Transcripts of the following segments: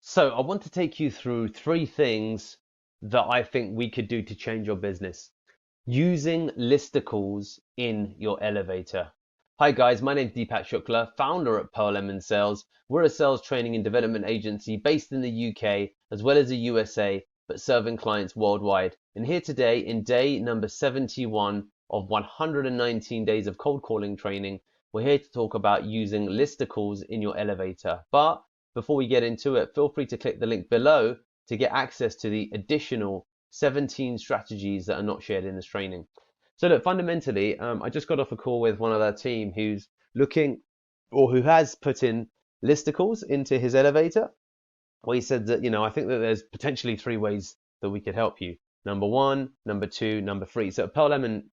So I want to take you through three things that I think we could do to change your business using listicles in your elevator. Hi guys, my name is Deepak Shukla, founder at Pearl+Lemon+Sales. We're a sales training and development agency based in the UK as well as the USA, but serving clients worldwide. And here today in day number 71 of 119 days of cold calling training, we're here to talk about using listicles in your elevator. But before we get into it, feel free to click the link below to get access to the additional 17 strategies that are not shared in this training. So look, fundamentally, I just got off a call with one of our team who's looking or who has put in listicles into his elevator. Well, he said that, I think that there's potentially three ways that we could help you. Number one, number two, number three. So at Pearl Lemon,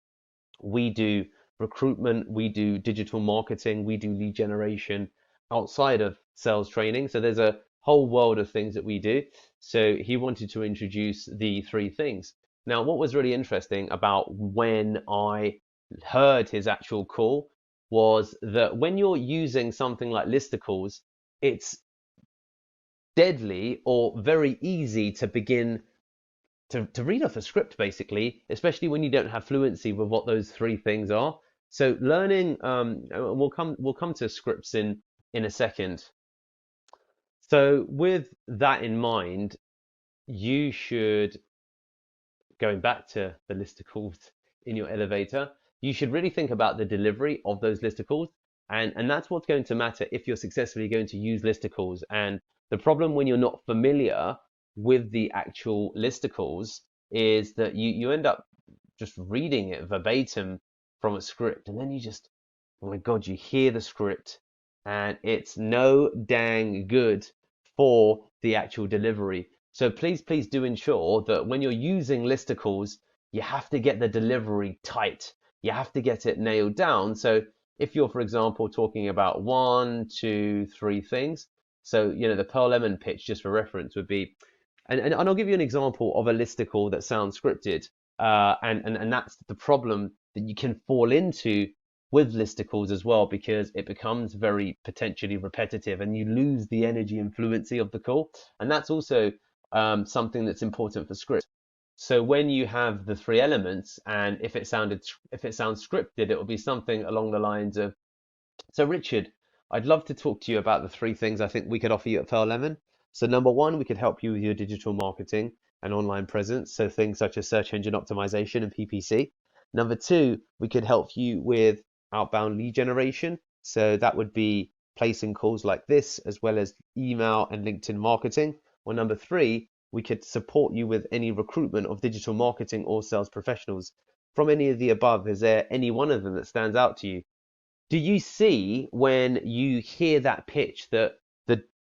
we do recruitment, we do digital marketing, we do lead generation outside of sales training. So there's a whole world of things that we do. So he wanted to introduce the three things. Now, what was really interesting about when I heard his actual call was that when you're using something like listicles, it's deadly or very easy to begin to read off a script, basically, especially when you don't have fluency with what those three things are. So learning, we'll come to scripts in a second. So with that in mind, you should, going back to the listicles in your elevator, you should really think about the delivery of those listicles. And that's what's going to matter if you're successfully going to use listicles. And the problem when you're not familiar with the actual listicles is that you end up just reading it verbatim from a script. And then you just, oh my God, you hear the script and it's no dang good for the actual delivery. So please do ensure that when you're using listicles, you have to get the delivery tight. You have to get it nailed down. So if you're, for example, talking about one, two, three things, so the Pearl Lemon pitch, just for reference, would be, and I'll give you an example of a listicle that sounds scripted, and that's the problem that you can fall into with listicles as well, because it becomes very potentially repetitive and you lose the energy and fluency of the call. And that's also something that's important for script. So when you have the three elements, and if it sounds scripted, it will be something along the lines of, so Richard, I'd love to talk to you about the three things I think we could offer you at Pearl Lemon. So number one, we could help you with your digital marketing and online presence. So things such as search engine optimization and PPC. Number two, we could help you with outbound lead generation. So that would be placing calls like this, as well as email and LinkedIn marketing. Or number three, we could support you with any recruitment of digital marketing or sales professionals. From any of the above, is there any one of them that stands out to you? Do you see when you hear that pitch that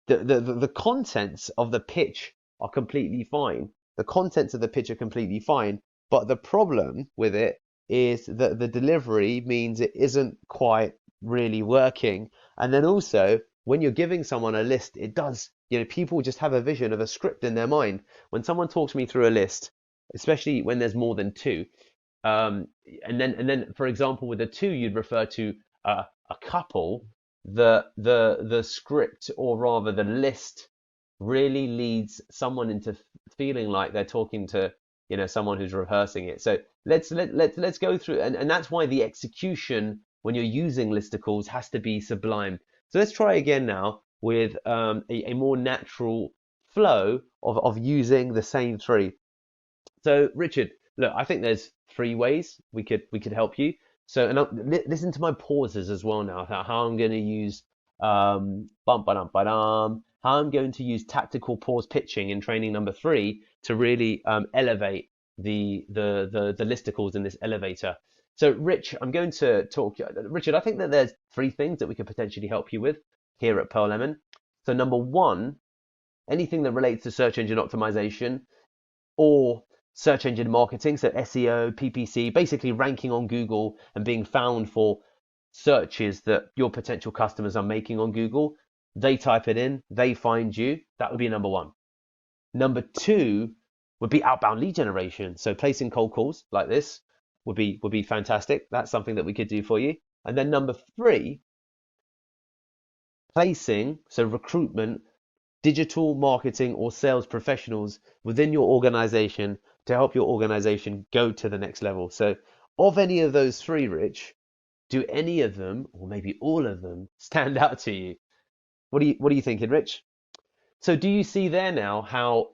the contents of the pitch are completely fine? The contents of the pitch are completely fine, but the problem with it is that the delivery means it isn't quite really working. And then also, when you're giving someone a list, it does, people just have a vision of a script in their mind. When someone talks me through a list, especially when there's more than two, and then for example, with the two, you'd refer to a couple. The script, or rather the list, really leads someone into feeling like they're talking to someone who's rehearsing it. So let's go through, and that's why the execution when you're using listicles has to be sublime. So let's try again now with a more natural flow of using the same three. So Richard, look, I think there's three ways we could help you. So, and listen to my pauses as well now. How I'm going to use how I'm going to use tactical pause pitching in training number three to really elevate the listicles in this elevator. So, Rich, I'm going to talk. Richard, I think that there's three things that we could potentially help you with here at Pearl Lemon. So, number one, anything that relates to search engine optimization or search engine marketing, so SEO, PPC, basically ranking on Google and being found for searches that your potential customers are making on Google. They type it in, they find you. That would be number one. Number two would be outbound lead generation. So placing cold calls like this would be fantastic. That's something that we could do for you. And then number three, placing, so recruitment, digital marketing or sales professionals within your organization to help your organization go to the next level. So of any of those three, Rich, do any of them, or maybe all of them, stand out to you? What are you thinking, Rich? So do you see there now how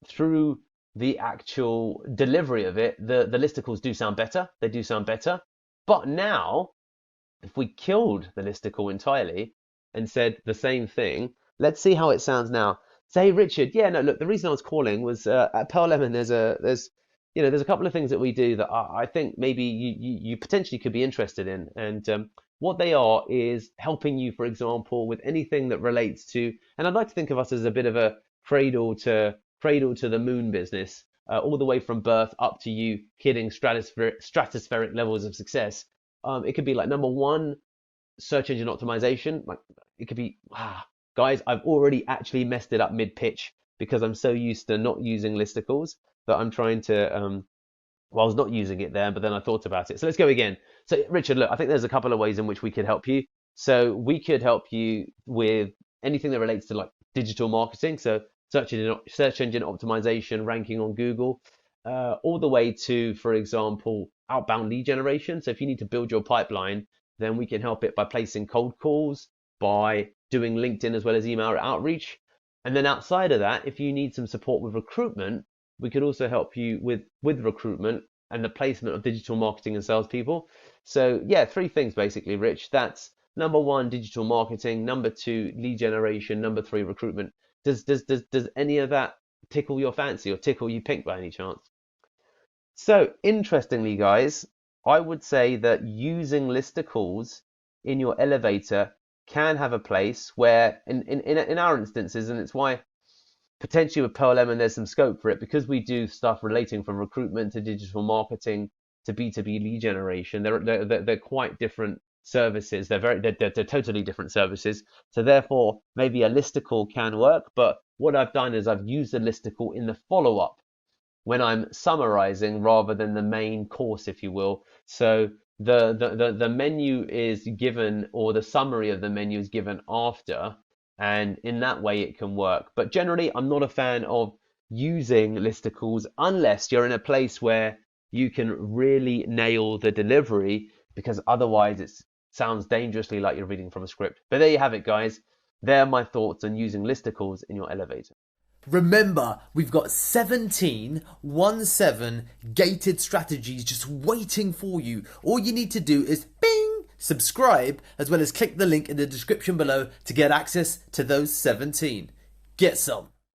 through the actual delivery of it, the listicles do sound better. They do sound better. But now, if we killed the listicle entirely and said the same thing, let's see how it sounds now. Say, hey, Richard, yeah, no, look, the reason I was calling was at Pearl Lemon. There's a couple of things that we do that I think maybe you potentially could be interested in, and what they are is helping you, for example, with anything that relates to, and I'd like to think of us as a bit of a cradle to the moon business, all the way from birth up to you hitting stratospheric levels of success. It could be like number one, search engine optimization. Like it could be, guys, I've already actually messed it up mid-pitch because I'm so used to not using listicles that I'm trying to, well, I was not using it there, but then I thought about it. So let's go again. So Richard, look, I think there's a couple of ways in which we could help you. So we could help you with anything that relates to like digital marketing. So search engine optimization, ranking on Google, all the way to, for example, outbound lead generation. So if you need to build your pipeline, then we can help it by placing cold calls, by doing LinkedIn as well as email outreach. And then outside of that, if you need some support with recruitment, we could also help you with recruitment and the placement of digital marketing and salespeople. So yeah, three things basically, Rich. That's number one, digital marketing. Number two, lead generation. Number three, recruitment. Does any of that tickle your fancy or tickle you pink by any chance? So interestingly, guys, I would say that using listicles in your elevator can have a place where, in our instances, and it's why potentially with Pearl Lemon there's some scope for it, because we do stuff relating from recruitment to digital marketing to B2B lead generation. They're quite different services. They're totally different services. So therefore, maybe a listicle can work. But what I've done is I've used the listicle in the follow-up when I'm summarizing rather than the main course, if you will. So the menu is given, or the summary of the menu is given after, and in that way it can work. But generally, I'm not a fan of using listicles unless you're in a place where you can really nail the delivery, because otherwise it sounds dangerously like you're reading from a script. But there you have it, guys. They're my thoughts on using listicles in your elevator. Remember, we've got 17 gated strategies just waiting for you. All you need to do is bing, subscribe, as well as click the link in the description below to get access to those 17. Get some.